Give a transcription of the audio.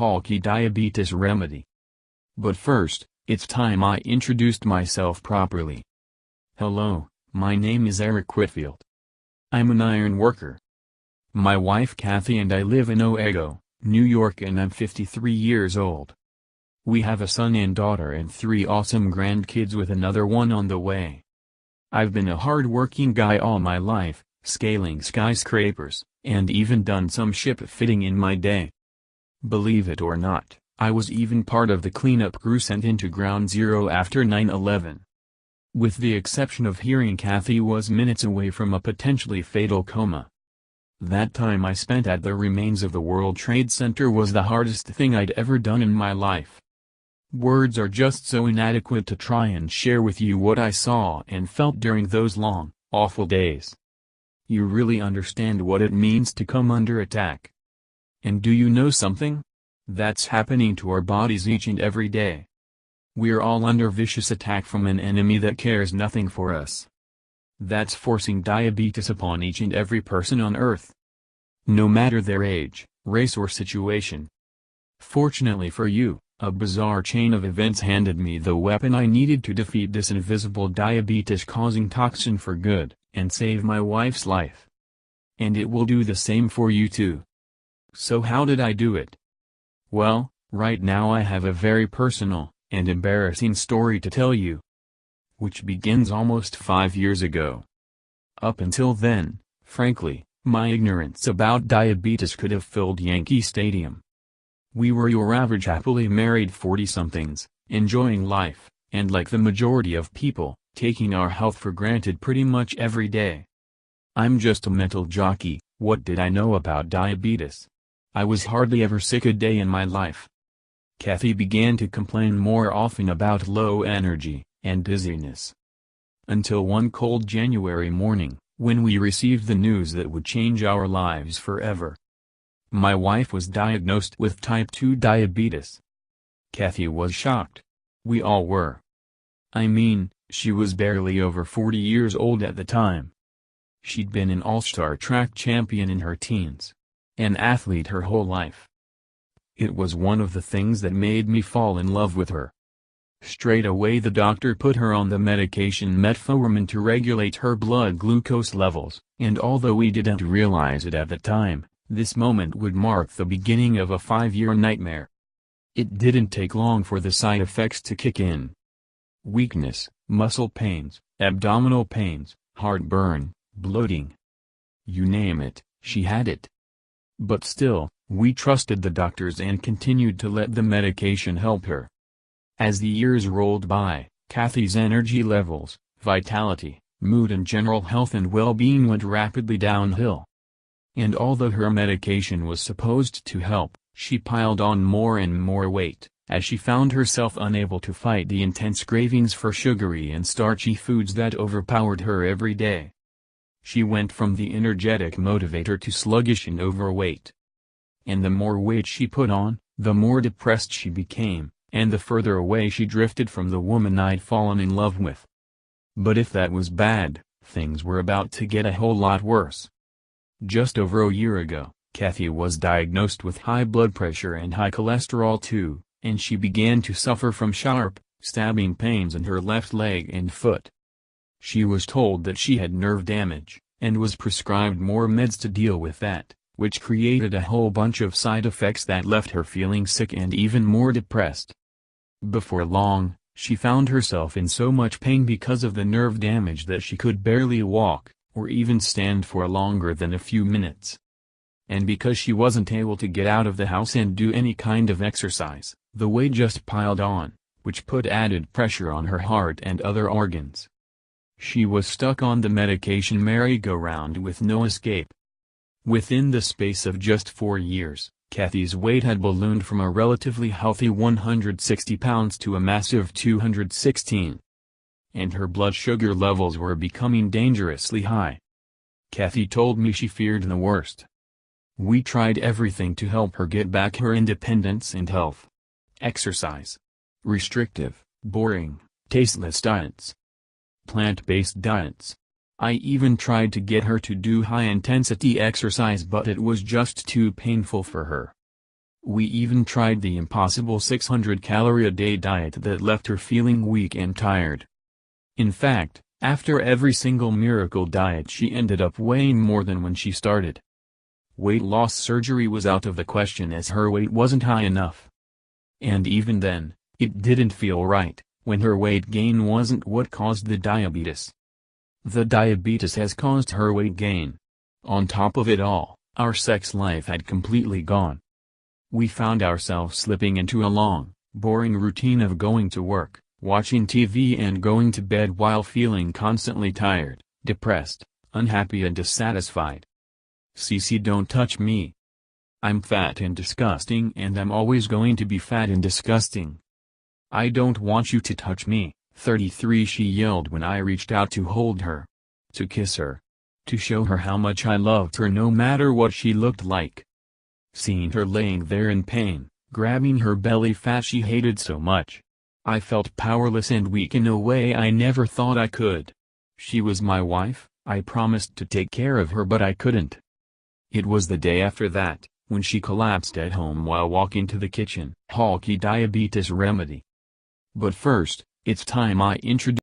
Halki Diabetes Remedy. But first, it's time I introduced myself properly. Hello, my name is Eric Whitfield. I'm an iron worker. My wife Cathy and I live in Owego, New York, and I'm 53 years old. We have a son and daughter and 3 awesome grandkids with another one on the way. I've been a hard-working guy all my life, scaling skyscrapers, and even done some ship fitting in my day. Believe it or not, I was even part of the cleanup crew sent into Ground Zero after 9/11. With the exception of hearing Cathy was minutes away from a potentially fatal coma. That time I spent at the remains of the World Trade Center was the hardest thing I'd ever done in my life. Words are just so inadequate to try and share with you what I saw and felt during those long, awful days. You really understand what it means to come under attack. And do you know something? That's happening to our bodies each and every day. We're all under vicious attack from an enemy that cares nothing for us. That's forcing diabetes upon each and every person on Earth. No matter their age, race or situation. Fortunately for you, a bizarre chain of events handed me the weapon I needed to defeat this invisible diabetes-causing toxin for good, and save my wife's life. And it will do the same for you too. So how did I do it? Well, right now I have a very personal and embarrassing story to tell you. Which begins almost 5 years ago. Up until then, frankly, my ignorance about diabetes could have filled Yankee Stadium. We were your average happily married 40-somethings, enjoying life, and like the majority of people, taking our health for granted pretty much every day. I'm just a mental jockey. What did I know about diabetes? I was hardly ever sick a day in my life. Cathy began to complain more often about low energy and dizziness. Until one cold January morning, when we received the news that would change our lives forever. My wife was diagnosed with type 2 diabetes. Cathy was shocked. We all were. I mean, she was barely over 40 years old at the time. She'd been an all-star track champion in her teens. An athlete her whole life. It was one of the things that made me fall in love with her. Straight away the doctor put her on the medication metformin to regulate her blood glucose levels, and although we didn't realize it at the time, this moment would mark the beginning of a 5-year nightmare. It didn't take long for the side effects to kick in. Weakness, muscle pains, abdominal pains, heartburn, bloating. You name it, she had it. But still, we trusted the doctors and continued to let the medication help her. As the years rolled by, Cathy's energy levels, vitality, mood and general health and well-being went rapidly downhill. And although her medication was supposed to help, she piled on more and more weight, as she found herself unable to fight the intense cravings for sugary and starchy foods that overpowered her every day. She went from the energetic motivator to sluggish and overweight. And the more weight she put on, the more depressed she became, and the further away she drifted from the woman I'd fallen in love with. But if that was bad, things were about to get a whole lot worse. Just over a year ago, Cathy was diagnosed with high blood pressure and high cholesterol too, and she began to suffer from sharp, stabbing pains in her left leg and foot. She was told that she had nerve damage, and was prescribed more meds to deal with that, which created a whole bunch of side effects that left her feeling sick and even more depressed. Before long, she found herself in so much pain because of the nerve damage that she could barely walk, or even stand for longer than a few minutes. And because she wasn't able to get out of the house and do any kind of exercise, the weight just piled on, which put added pressure on her heart and other organs. She was stuck on the medication merry-go-round with no escape. Within the space of just 4 years, Cathy's weight had ballooned from a relatively healthy 160 pounds to a massive 216. And her blood sugar levels were becoming dangerously high. Cathy told me she feared the worst. We tried everything to help her get back her independence and health. Exercise. Restrictive, boring, tasteless diets. Plant-based diets. I even tried to get her to do high-intensity exercise, but it was just too painful for her. We even tried the impossible 600-calorie-a-day diet that left her feeling weak and tired. In fact, after every single miracle diet she ended up weighing more than when she started. Weight loss surgery was out of the question as her weight wasn't high enough. And even then, it didn't feel right, when her weight gain wasn't what caused the diabetes. The diabetes has caused her weight gain. On top of it all, our sex life had completely gone. We found ourselves slipping into a long, boring routine of going to work, watching TV and going to bed while feeling constantly tired, depressed, unhappy and dissatisfied. Cece, don't touch me. I'm fat and disgusting and I'm always going to be fat and disgusting. I don't want you to touch me, 33 she yelled when I reached out to hold her. To kiss her. To show her how much I loved her no matter what she looked like. Seeing her laying there in pain, grabbing her belly fat she hated so much. I felt powerless and weak in a way I never thought I could. She was my wife, I promised to take care of her but I couldn't. It was the day after that, when she collapsed at home while walking to the kitchen. Halki Diabetes Remedy. But first, it's time I introduce